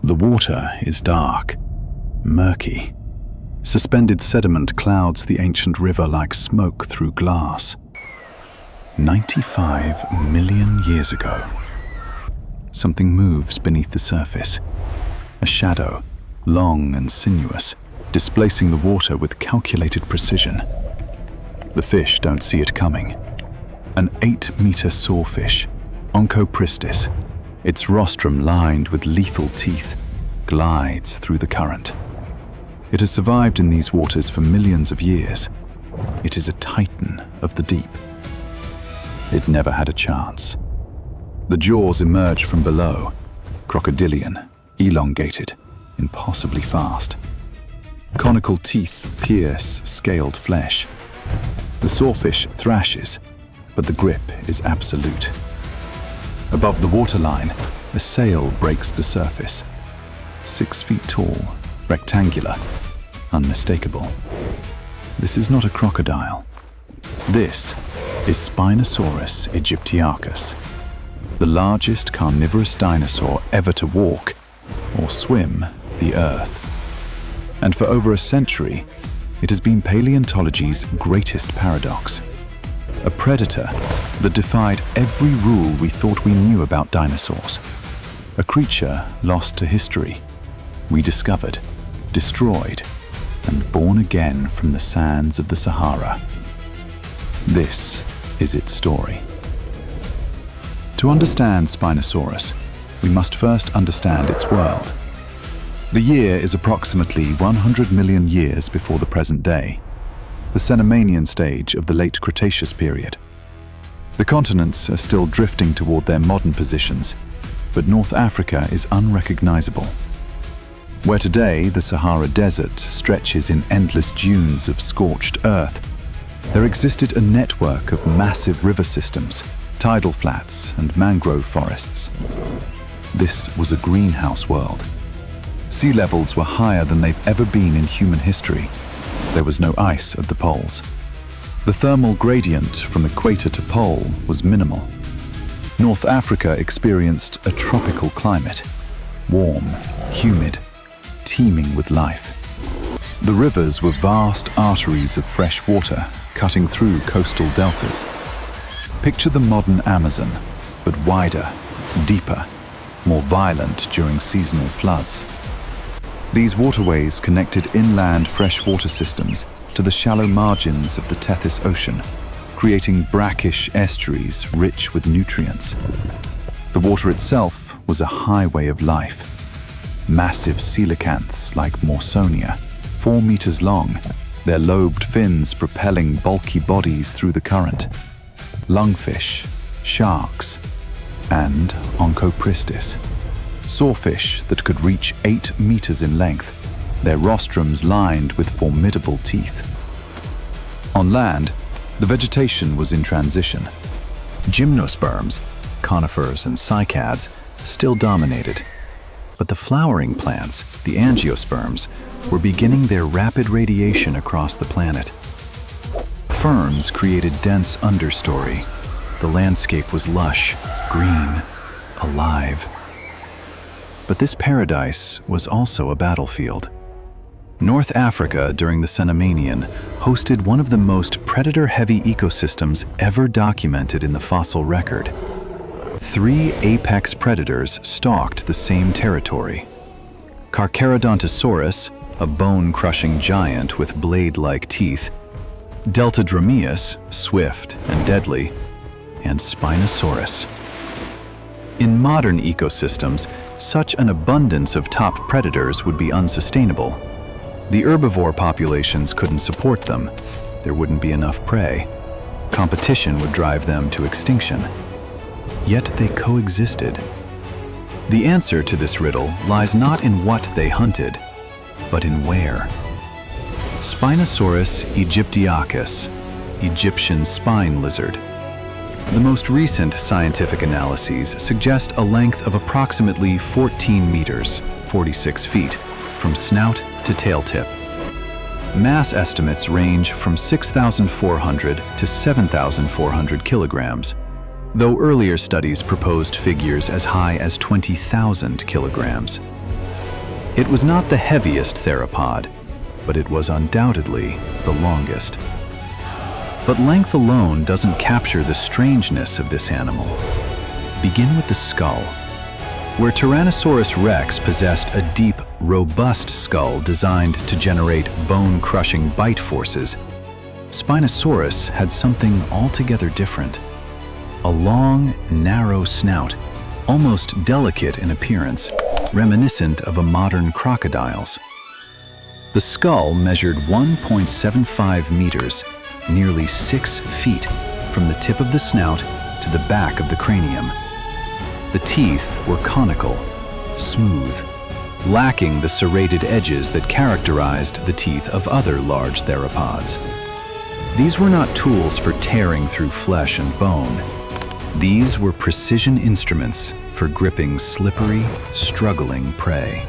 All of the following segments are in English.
The water is dark, murky. Suspended sediment clouds the ancient river like smoke through glass. 95 million years ago, something moves beneath the surface. A shadow, long and sinuous, displacing the water with calculated precision. The fish don't see it coming. An 8-meter sawfish, Oncopristis, its rostrum lined with lethal teeth, glides through the current. It has survived in these waters for millions of years. It is a titan of the deep. It never had a chance. The jaws emerge from below, crocodilian, elongated, impossibly fast. Conical teeth pierce scaled flesh. The sawfish thrashes, but the grip is absolute. Above the waterline, a sail breaks the surface. 6 feet tall, rectangular, unmistakable. This is not a crocodile. This is Spinosaurus aegyptiacus, the largest carnivorous dinosaur ever to walk or swim the earth. And for over a century, it has been paleontology's greatest paradox. A predator that defied every rule we thought we knew about dinosaurs. A creature lost to history, rediscovered, destroyed, and born again from the sands of the Sahara. This is its story. To understand Spinosaurus, we must first understand its world. The year is approximately 100 million years before the present day, the Cenomanian stage of the late Cretaceous period. The continents are still drifting toward their modern positions, but North Africa is unrecognizable. Where today the Sahara Desert stretches in endless dunes of scorched earth, there existed a network of massive river systems, tidal flats, and mangrove forests. This was a greenhouse world. Sea levels were higher than they've ever been in human history. There was no ice at the poles. The thermal gradient from equator to pole was minimal. North Africa experienced a tropical climate, warm, humid, teeming with life. The rivers were vast arteries of fresh water cutting through coastal deltas. Picture the modern Amazon, but wider, deeper, more violent during seasonal floods. These waterways connected inland freshwater systems to the shallow margins of the Tethys Ocean, creating brackish estuaries rich with nutrients. The water itself was a highway of life. Massive coelacanths like Morsonia, 4 meters long, their lobed fins propelling bulky bodies through the current. Lungfish, sharks, and Oncopristis, sawfish that could reach 8 meters in length, their rostrums lined with formidable teeth. On land, the vegetation was in transition. Gymnosperms, conifers and cycads, still dominated. But the flowering plants, the angiosperms, were beginning their rapid radiation across the planet. Ferns created dense understory. The landscape was lush, green, alive. But this paradise was also a battlefield. North Africa during the Cenomanian hosted one of the most predator-heavy ecosystems ever documented in the fossil record. 3 apex predators stalked the same territory. Carcharodontosaurus, a bone-crushing giant with blade-like teeth, Deltadromeus, swift and deadly, and Spinosaurus. In modern ecosystems, such an abundance of top predators would be unsustainable. The herbivore populations couldn't support them. There wouldn't be enough prey. Competition would drive them to extinction. Yet they coexisted. The answer to this riddle lies not in what they hunted, but in where. Spinosaurus aegyptiacus, Egyptian spine lizard. The most recent scientific analyses suggest a length of approximately 14 meters, 46 feet, from snout to tail tip. Mass estimates range from 6,400 to 7,400 kilograms, though earlier studies proposed figures as high as 20,000 kilograms. It was not the heaviest theropod, but it was undoubtedly the longest. But length alone doesn't capture the strangeness of this animal. Begin with the skull. Where Tyrannosaurus rex possessed a deep, robust skull designed to generate bone-crushing bite forces, Spinosaurus had something altogether different. A long, narrow snout, almost delicate in appearance, reminiscent of a modern crocodile's. The skull measured 1.75 meters, nearly 6 feet, from the tip of the snout to the back of the cranium. The teeth were conical, smooth, lacking the serrated edges that characterized the teeth of other large theropods. These were not tools for tearing through flesh and bone. These were precision instruments for gripping slippery, struggling prey.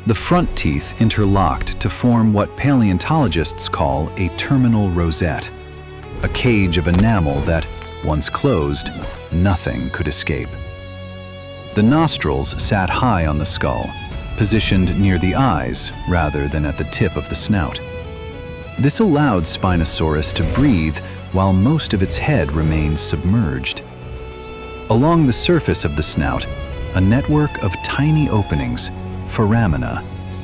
The front teeth interlocked to form what paleontologists call a terminal rosette, a cage of enamel that, once closed, nothing could escape. The nostrils sat high on the skull, positioned near the eyes rather than at the tip of the snout. This allowed Spinosaurus to breathe while most of its head remained submerged. Along the surface of the snout, a network of tiny openings, foramina,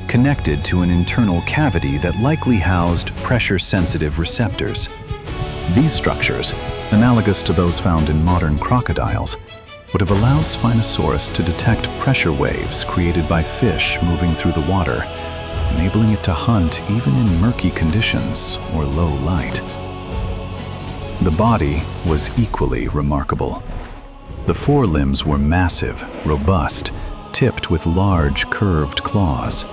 connected to an internal cavity that likely housed pressure-sensitive receptors. These structures, analogous to those found in modern crocodiles, would have allowed Spinosaurus to detect pressure waves created by fish moving through the water, enabling it to hunt even in murky conditions or low light. The body was equally remarkable. The forelimbs were massive, robust, tipped with large, curved claws.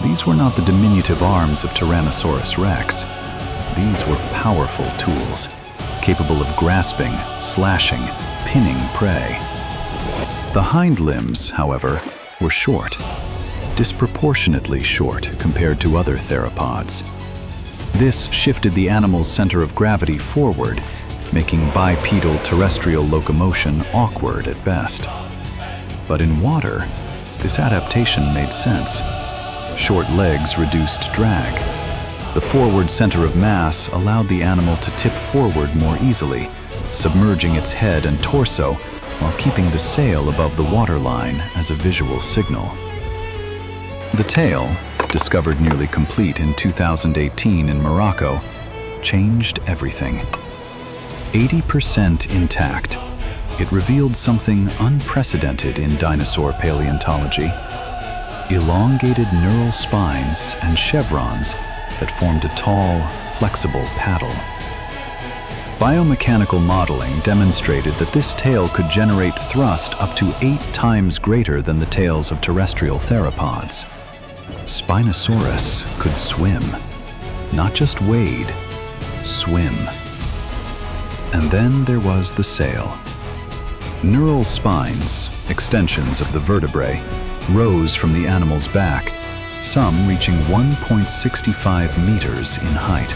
These were not the diminutive arms of Tyrannosaurus rex. These were powerful tools, capable of grasping, slashing, pinning prey. The hind limbs, however, were short, disproportionately short compared to other theropods. This shifted the animal's center of gravity forward, making bipedal terrestrial locomotion awkward at best. But in water, this adaptation made sense. Short legs reduced drag. The forward center of mass allowed the animal to tip forward more easily, submerging its head and torso while keeping the sail above the waterline as a visual signal. The tail, discovered nearly complete in 2018 in Morocco, changed everything. 80% intact, it revealed something unprecedented in dinosaur paleontology: elongated neural spines and chevrons that formed a tall, flexible paddle. Biomechanical modeling demonstrated that this tail could generate thrust up to 8 times greater than the tails of terrestrial theropods. Spinosaurus could swim, not just wade, swim. And then there was the sail. Neural spines, extensions of the vertebrae, rose from the animal's back, some reaching 1.65 meters in height.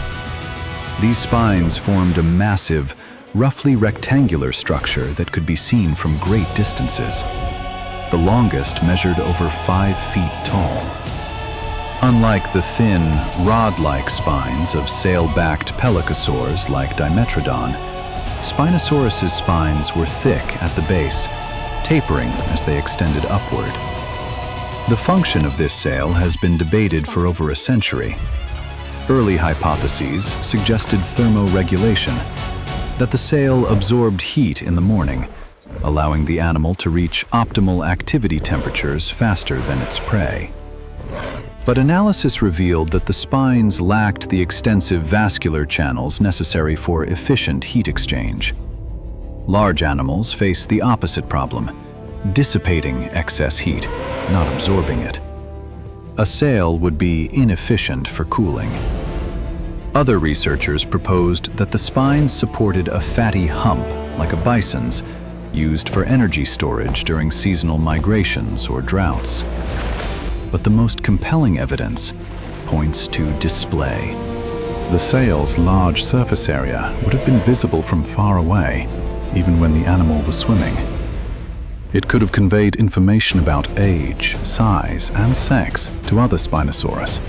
These spines formed a massive, roughly rectangular structure that could be seen from great distances. The longest measured over 5 feet tall. Unlike the thin, rod-like spines of sail-backed pelycosaurs like Dimetrodon, Spinosaurus's spines were thick at the base, tapering as they extended upward. The function of this sail has been debated for over a century. Early hypotheses suggested thermoregulation, that the sail absorbed heat in the morning, allowing the animal to reach optimal activity temperatures faster than its prey. But analysis revealed that the spines lacked the extensive vascular channels necessary for efficient heat exchange. Large animals face the opposite problem, dissipating excess heat, not absorbing it. A sail would be inefficient for cooling. Other researchers proposed that the spines supported a fatty hump, like a bison's, used for energy storage during seasonal migrations or droughts. But the most compelling evidence points to display. The sail's large surface area would have been visible from far away, even when the animal was swimming. It could have conveyed information about age, size, and sex to other Spinosaurus.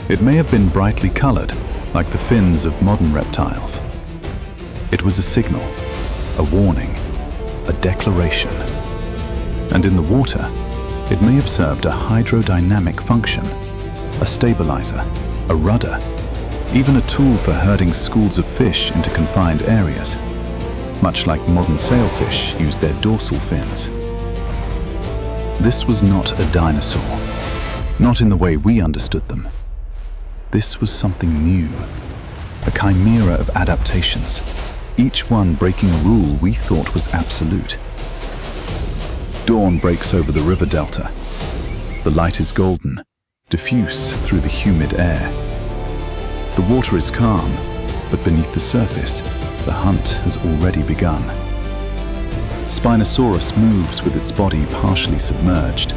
It may have been brightly colored, like the fins of modern reptiles. It was a signal, a warning, a declaration. And in the water, it may have served a hydrodynamic function, a stabilizer, a rudder, even a tool for herding schools of fish into confined areas, much like modern sailfish use their dorsal fins. This was not a dinosaur, not in the way we understood them. This was something new, a chimera of adaptations, each one breaking a rule we thought was absolute. Dawn breaks over the river delta. The light is golden, diffuse through the humid air. The water is calm, but beneath the surface, the hunt has already begun. Spinosaurus moves with its body partially submerged.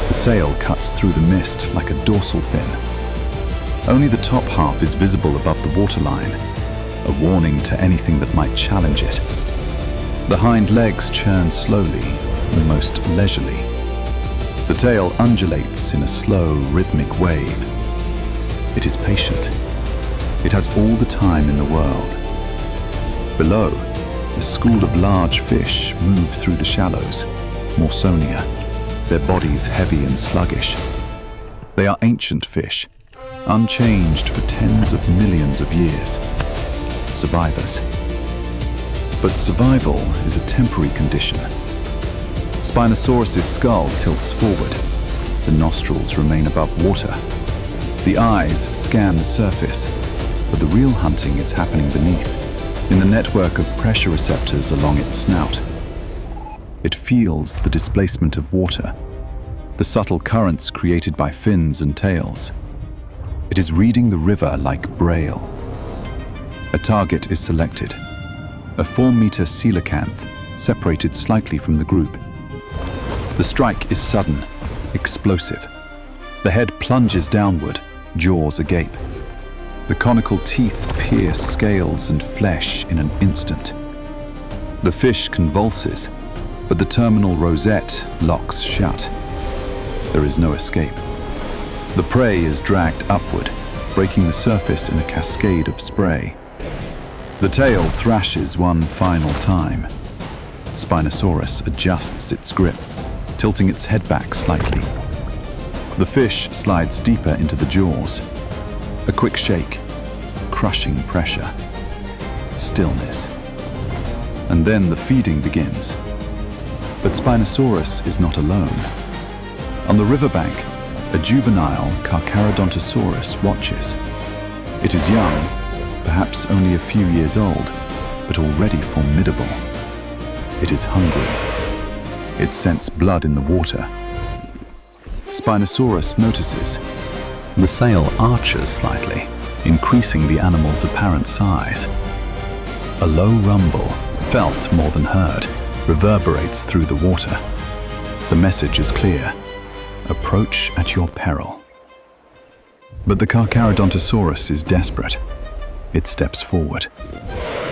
The sail cuts through the mist like a dorsal fin. Only the top half is visible above the waterline, a warning to anything that might challenge it. The hind legs churn slowly, almost leisurely. The tail undulates in a slow, rhythmic wave. It is patient. It has all the time in the world. Below, a school of large fish move through the shallows, Morsonia, their bodies heavy and sluggish. They are ancient fish, unchanged for tens of millions of years. Survivors. But survival is a temporary condition. Spinosaurus's skull tilts forward. The nostrils remain above water. The eyes scan the surface, but the real hunting is happening beneath, in the network of pressure receptors along its snout. It feels the displacement of water, the subtle currents created by fins and tails. It is reading the river like braille. A target is selected, a 4-meter coelacanth separated slightly from the group. The strike is sudden, explosive. The head plunges downward, jaws agape. The conical teeth pierce scales and flesh in an instant. The fish convulses, but the terminal rosette locks shut. There is no escape. The prey is dragged upward, breaking the surface in a cascade of spray. The tail thrashes one final time. Spinosaurus adjusts its grip, tilting its head back slightly. The fish slides deeper into the jaws. A quick shake, crushing pressure, stillness. And then the feeding begins. But Spinosaurus is not alone. On the riverbank, a juvenile Carcharodontosaurus watches. It is young, perhaps only a few years old, but already formidable. It is hungry. It scents blood in the water. Spinosaurus notices. The sail arches slightly, increasing the animal's apparent size. A low rumble, felt more than heard, reverberates through the water. The message is clear. Approach at your peril. But the Carcharodontosaurus is desperate. It steps forward.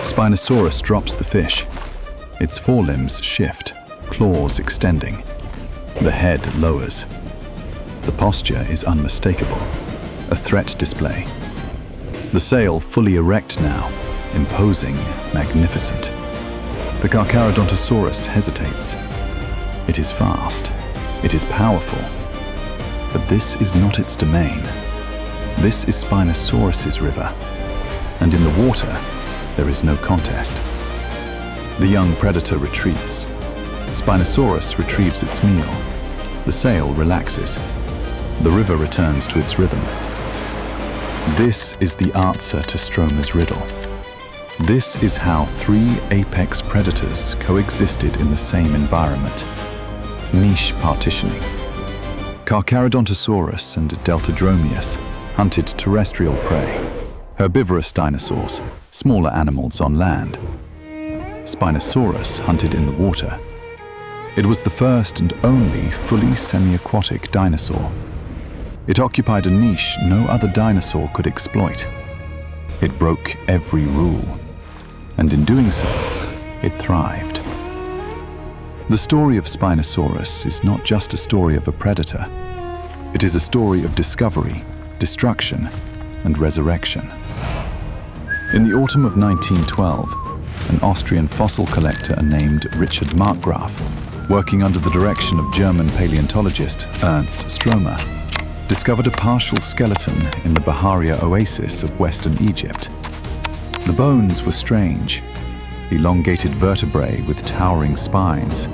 Spinosaurus drops the fish. Its forelimbs shift, claws extending. The head lowers. The posture is unmistakable, a threat display. The sail fully erect now, imposing, magnificent. The Carcharodontosaurus hesitates. It is fast. It is powerful. But this is not its domain. This is Spinosaurus's river. And in the water, there is no contest. The young predator retreats. Spinosaurus retrieves its meal. The sail relaxes. The river returns to its rhythm. This is the answer to Stromer's riddle. This is how 3 apex predators coexisted in the same environment. Niche partitioning. Carcharodontosaurus and Deltadromeus hunted terrestrial prey, herbivorous dinosaurs, smaller animals on land. Spinosaurus hunted in the water. It was the first and only fully semi-aquatic dinosaur. It occupied a niche no other dinosaur could exploit. It broke every rule, and in doing so, it thrived. The story of Spinosaurus is not just a story of a predator. It is a story of discovery, destruction, and resurrection. In the autumn of 1912, an Austrian fossil collector named Richard Markgraf, working under the direction of German paleontologist Ernst Stromer, discovered a partial skeleton in the Baharia oasis of western Egypt. The bones were strange, elongated vertebrae with towering spines,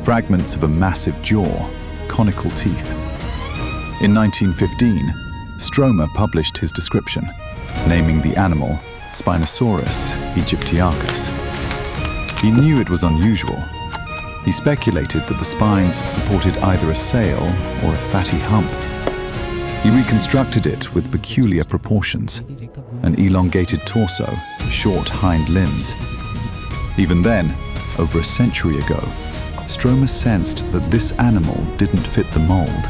fragments of a massive jaw, conical teeth. In 1915, Stromer published his description, naming the animal Spinosaurus aegyptiacus. He knew it was unusual. He speculated that the spines supported either a sail or a fatty hump. He reconstructed it with peculiar proportions, an elongated torso, short hind limbs. Even then, over a century ago, Stromer sensed that this animal didn't fit the mold.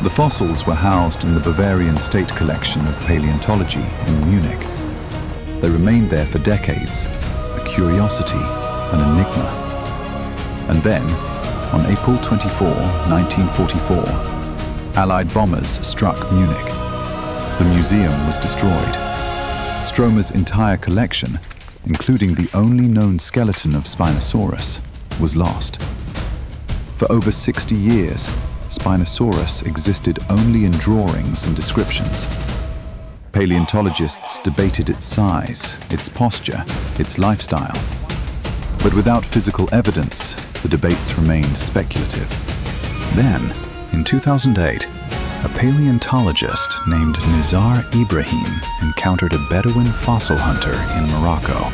The fossils were housed in the Bavarian State Collection of Paleontology in Munich. They remained there for decades, a curiosity, an enigma. And then, on April 24, 1944, Allied bombers struck Munich. The museum was destroyed. Stromer's entire collection, including the only known skeleton of Spinosaurus, was lost. For over 60 years, Spinosaurus existed only in drawings and descriptions. Paleontologists debated its size, its posture, its lifestyle. But without physical evidence, the debates remained speculative. Then, in 2008, a paleontologist named Nizar Ibrahim encountered a Bedouin fossil hunter in Morocco.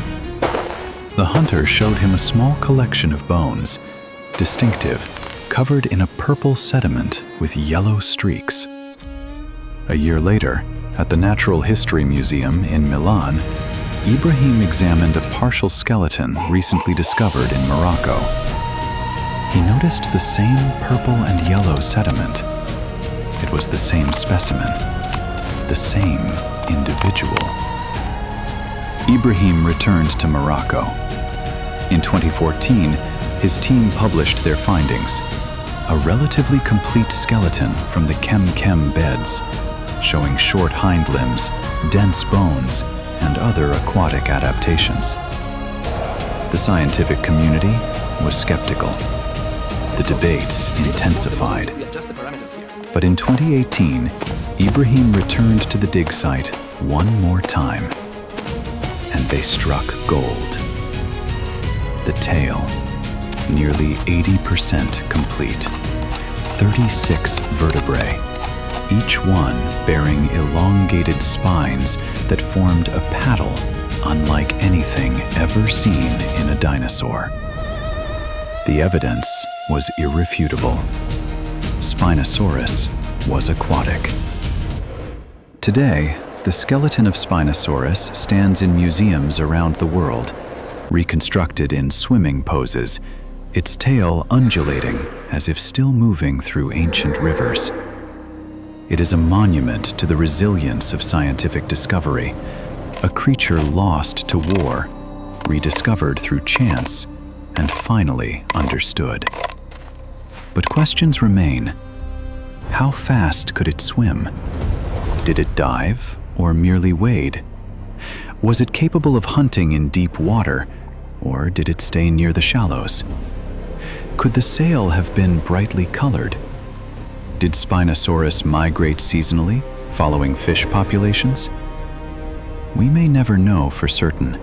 The hunter showed him a small collection of bones, distinctive, covered in a purple sediment with yellow streaks. A year later, at the Natural History Museum in Milan, Ibrahim examined a partial skeleton recently discovered in Morocco. He noticed the same purple and yellow sediment. It was the same specimen, the same individual. Ibrahim returned to Morocco. In 2014, his team published their findings, a relatively complete skeleton from the Kem beds, showing short hind limbs, dense bones, and other aquatic adaptations. The scientific community was skeptical. The debates intensified. But in 2018, Ibrahim returned to the dig site one more time, and they struck gold. The tail, nearly 80% complete, 36 vertebrae, each one bearing elongated spines that formed a paddle unlike anything ever seen in a dinosaur. The evidence was irrefutable. Spinosaurus was aquatic. Today, the skeleton of Spinosaurus stands in museums around the world, reconstructed in swimming poses, its tail undulating as if still moving through ancient rivers. It is a monument to the resilience of scientific discovery, a creature lost to war, rediscovered through chance, and finally understood. But questions remain. How fast could it swim? Did it dive or merely wade? Was it capable of hunting in deep water, or did it stay near the shallows? Could the sail have been brightly colored? Did Spinosaurus migrate seasonally, following fish populations? We may never know for certain.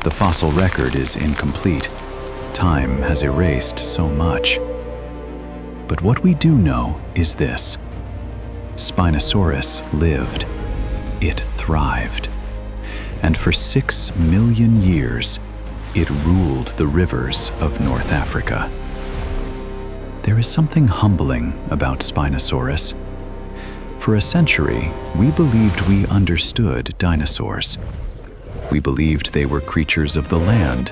The fossil record is incomplete. Time has erased so much. But what we do know is this: Spinosaurus lived. It thrived. And for 6 million years, it ruled the rivers of North Africa. There is something humbling about Spinosaurus. For a century, we believed we understood dinosaurs. We believed they were creatures of the land,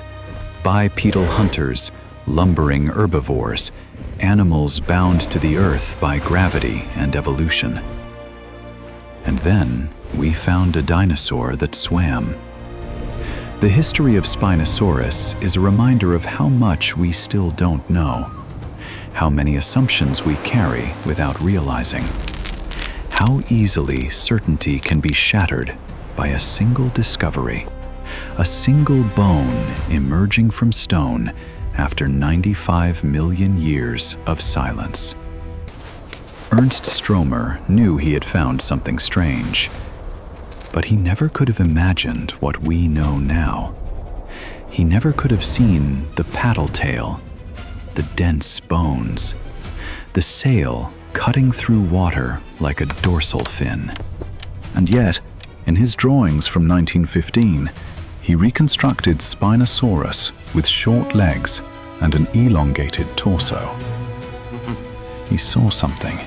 bipedal hunters, lumbering herbivores, animals bound to the earth by gravity and evolution. And then we found a dinosaur that swam. The history of Spinosaurus is a reminder of how much we still don't know, how many assumptions we carry without realizing, how easily certainty can be shattered by a single discovery, a single bone emerging from stone after 95 million years of silence. Ernst Stromer knew he had found something strange, but he never could have imagined what we know now. He never could have seen the paddle tail, the dense bones, the sail cutting through water like a dorsal fin. And yet, in his drawings from 1915, he reconstructed Spinosaurus with short legs and an elongated torso. He saw something.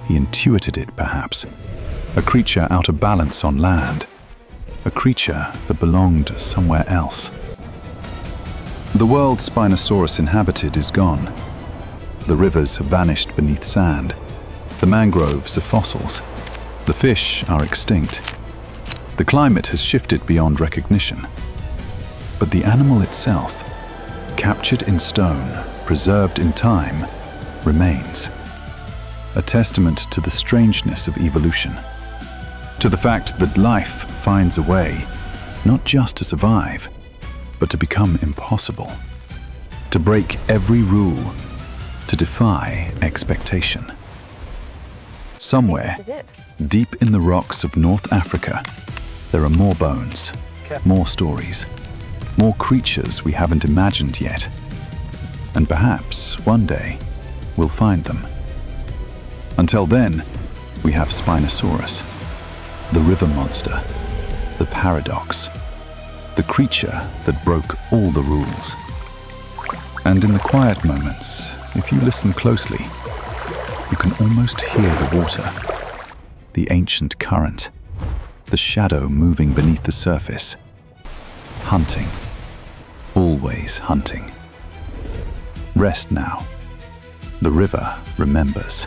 He intuited it, perhaps. A creature out of balance on land. A creature that belonged somewhere else. The world Spinosaurus inhabited is gone. The rivers have vanished beneath sand. The mangroves are fossils. The fish are extinct. The climate has shifted beyond recognition. But the animal itself, captured in stone, preserved in time, remains. A testament to the strangeness of evolution. To the fact that life finds a way, not just to survive, but to become impossible. To break every rule, to defy expectation. Somewhere, deep in the rocks of North Africa, there are more bones, more stories, more creatures we haven't imagined yet. And perhaps, one day, we'll find them. Until then, we have Spinosaurus, the river monster, the paradox, the creature that broke all the rules. And in the quiet moments, if you listen closely, you can almost hear the water, the ancient current, the shadow moving beneath the surface. Hunting, always hunting. Rest now. The river remembers.